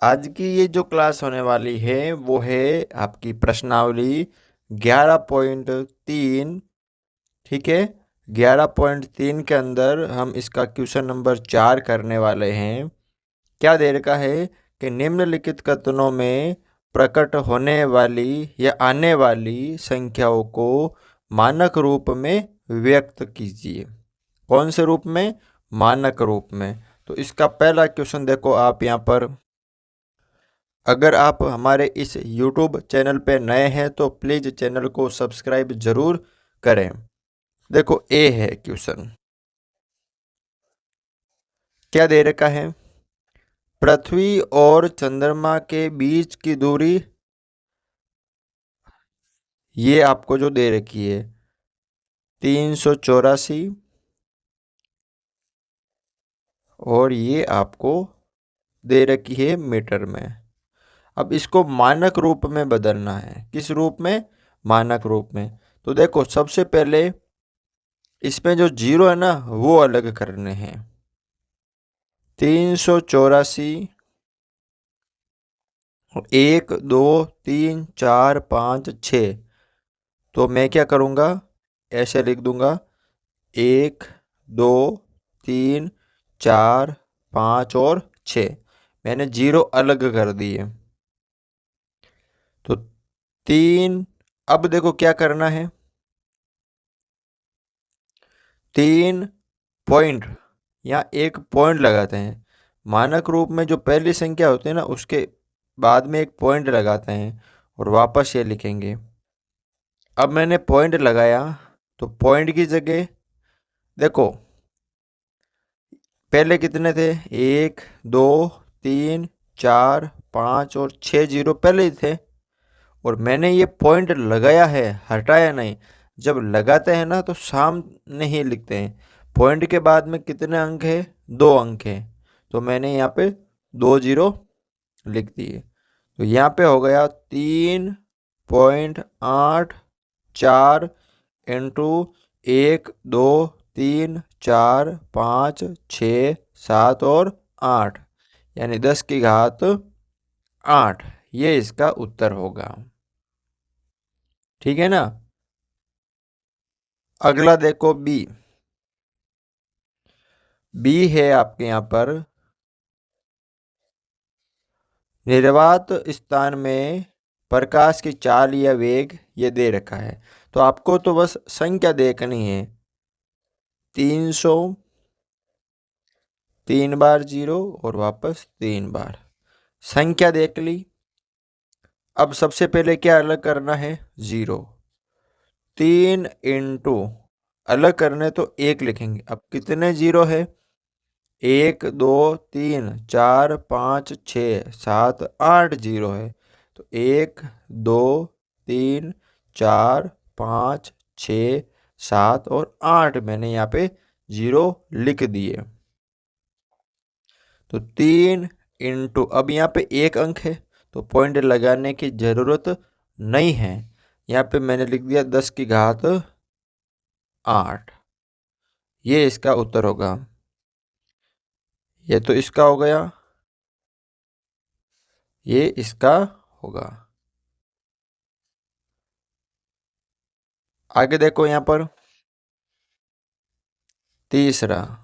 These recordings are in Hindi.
आज की ये जो क्लास होने वाली है वो है आपकी प्रश्नावली 11.3। ठीक है, 11.3 के अंदर हम इसका क्वेश्चन नंबर 4 करने वाले हैं। क्या दे रखा है कि निम्नलिखित कथनों में प्रकट होने वाली या आने वाली संख्याओं को मानक रूप में व्यक्त कीजिए। कौन से रूप में? मानक रूप में। तो इसका पहला क्वेश्चन देखो आप यहाँ पर। अगर आप हमारे इस YouTube चैनल पे नए हैं तो प्लीज़ चैनल को सब्सक्राइब जरूर करें। देखो ए है क्वेश्चन। क्या दे रखा है? पृथ्वी और चंद्रमा के बीच की दूरी, ये आपको जो दे रखी है 384, और ये आपको दे रखी है मीटर में। अब इसको मानक रूप में बदलना है। किस रूप में? मानक रूप में। तो देखो सबसे पहले इसमें जो जीरो है ना वो अलग करने हैं। 384, 1 2 3 4 5 6। तो मैं क्या करूँगा, ऐसे लिख दूंगा 1 2 3 4 5 और 6। मैंने जीरो अलग कर दिए। तो 3। अब देखो क्या करना है, 3 पॉइंट या एक पॉइंट लगाते हैं। मानक रूप में जो पहली संख्या होती है ना उसके बाद में एक पॉइंट लगाते हैं और वापस ये लिखेंगे। अब मैंने पॉइंट लगाया तो पॉइंट की जगह देखो पहले कितने थे, 1 2 3 4 5 और 6 जीरो पहले ही थे। और मैंने ये पॉइंट लगाया है, हटाया नहीं। जब लगाते हैं ना तो सामने ही लिखते हैं। पॉइंट के बाद में कितने अंक है, 2 अंक है। तो मैंने यहाँ पे 2 जीरो लिख दिए। तो यहाँ पे हो गया 3.84 इंटू 1 2 3 4 5 6 7 और 8, यानी 10 की घात 8। ये इसका उत्तर होगा। ठीक है ना। अगला देखो बी। बी है आपके यहाँ पर, निर्वात स्थान में प्रकाश की चाल या वेग ये दे रखा है। तो आपको तो बस संख्या देखनी है। 300, 3 बार जीरो और वापस 3 बार। संख्या देख ली। अब सबसे पहले क्या अलग करना है, जीरो। 3 अलग करने तो 1 लिखेंगे। अब कितने जीरो है, 1 2 3 4 5 6 7 8 जीरो है। तो 1 2 3 4 5 6 7 और 8 मैंने यहाँ पे जीरो लिख दिए। तो 3 अब यहाँ पे 1 अंक है तो पॉइंट लगाने की जरूरत नहीं है। यहाँ पे मैंने लिख दिया 10 की घात 8। ये इसका उत्तर होगा। ये तो इसका हो गया, ये इसका होगा। आगे देखो यहाँ पर तीसरा,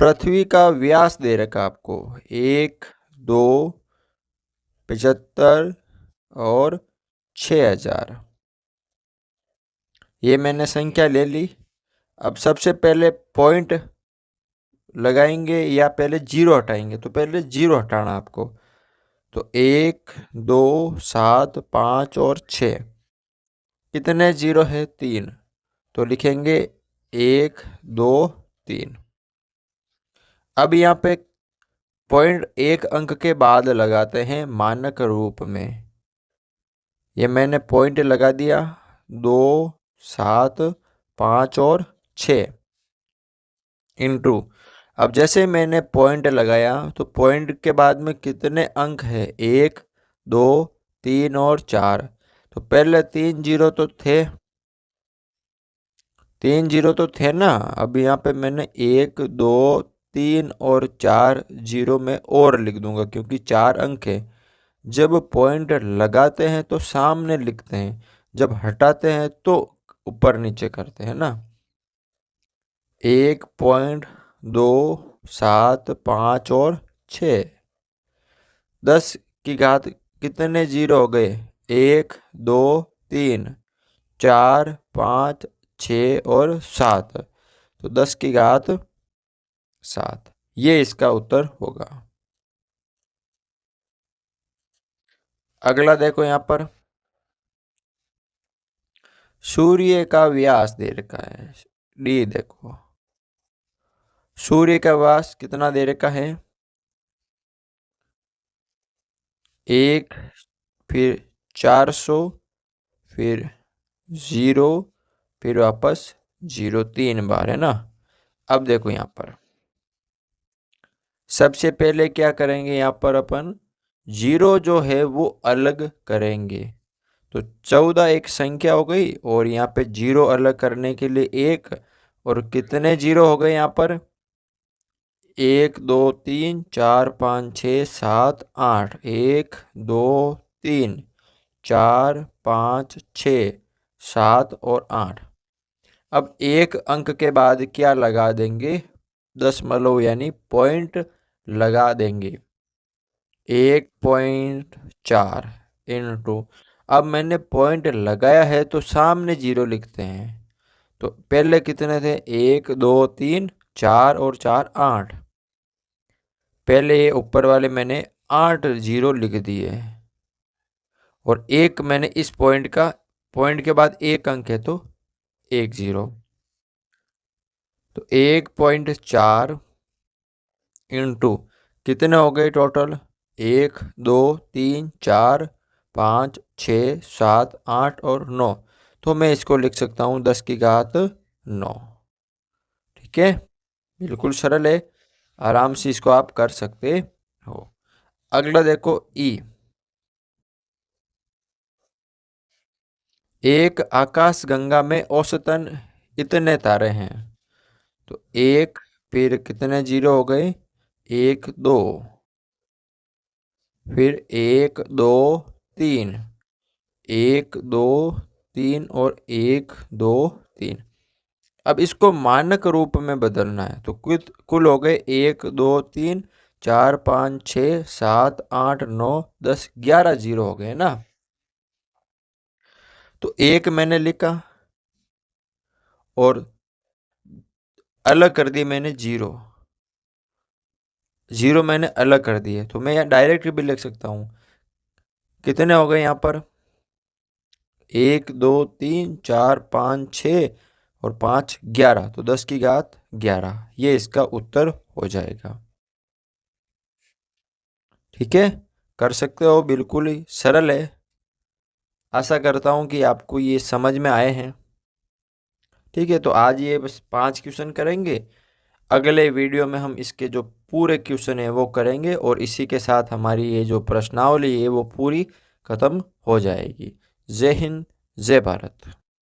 पृथ्वी का व्यास दे रखा आपको 1 2 75 और 6000। ये मैंने संख्या ले ली। अब सबसे पहले पॉइंट लगाएंगे या पहले जीरो हटाएंगे? तो पहले जीरो हटाना आपको। तो 1 2 7 5 और 6, कितने जीरो है, 3। तो लिखेंगे 1 2 3। अब यहाँ पे पॉइंट 1 अंक के बाद लगाते हैं मानक रूप में। ये मैंने पॉइंट लगा दिया 2 7 5 और 6 इंटू। अब जैसे मैंने पॉइंट लगाया तो पॉइंट के बाद में कितने अंक है, 1 2 3 और 4। तो पहले 3 जीरो तो थे ना। अब यहाँ पे मैंने 1 2 3 और 4 जीरो में और लिख दूंगा क्योंकि 4 अंक है। जब पॉइंट लगाते हैं तो सामने लिखते हैं, जब हटाते हैं तो ऊपर नीचे करते हैं ना। 1.2 7 5 और 6। 10 की घात कितने जीरो हो गए? 1 2 3 4 5 6 और 7। तो 10 की घात 7, ये इसका उत्तर होगा। अगला देखो यहां पर, सूर्य का व्यास दे रखा है डी। देखो सूर्य का व्यास कितना दे रखा है? 1, फिर 400, फिर 0, फिर वापस 0, 3 बार है ना। अब देखो यहां पर सबसे पहले क्या करेंगे, यहां पर अपन 0 जो है वो अलग करेंगे। तो 14 एक संख्या हो गई और यहाँ पे 0 अलग करने के लिए 1, और कितने 0 हो गए यहाँ पर? 1 2 3 4 5 6 7 8। 1 2 3 4 5 6 7 और 8। अब एक अंक के बाद क्या लगा देंगे? दशमलव यानी पॉइंट लगा देंगे। 1.4 इंटू, अब मैंने पॉइंट लगाया है तो सामने 0 लिखते हैं। तो पहले कितने थे? 1 2 3 4 और 4 8। पहले ये ऊपर वाले मैंने 8 0 लिख दिए, और एक मैंने इस पॉइंट का, पॉइंट के बाद एक अंक है तो 1 0। तो 1.4 इंटू कितने हो गए टोटल? 1 2 3 4 5 6 7 8 और 9। तो मैं इसको लिख सकता हूँ 10 की घात 9। ठीक है, बिल्कुल सरल है, आराम से इसको आप कर सकते हो। अगला देखो ई। एक आकाश गंगा में औसतन इतने तारे हैं। तो 1, फिर कितने 0 हो गए? 1 2, फिर 1 2 3, 1 2 3 और 1 2 3। अब इसको मानक रूप में बदलना है, तो कुल हो गए 1 2 3 4 5 6 7 8 9 10 11 0 हो गए ना। तो एक मैंने लिखा और अलग कर दिए मैंने 0 0 मैंने अलग कर दिए। तो मैं यहाँ डायरेक्ट भी लिख सकता हूँ। कितने हो गए यहाँ पर? 1 2 3 4 5 6 और 5 11। तो 10 की घात 11, ये इसका उत्तर हो जाएगा। ठीक है, कर सकते हो, बिल्कुल ही सरल है। आशा करता हूँ कि आपको ये समझ में आए हैं। ठीक है, तो आज ये बस 5 क्वेश्चन करेंगे। अगले वीडियो में हम इसके जो पूरे क्वेश्चन है वो करेंगे, और इसी के साथ हमारी ये जो प्रश्नावली है वो पूरी खत्म हो जाएगी। जय हिंद, जय भारत।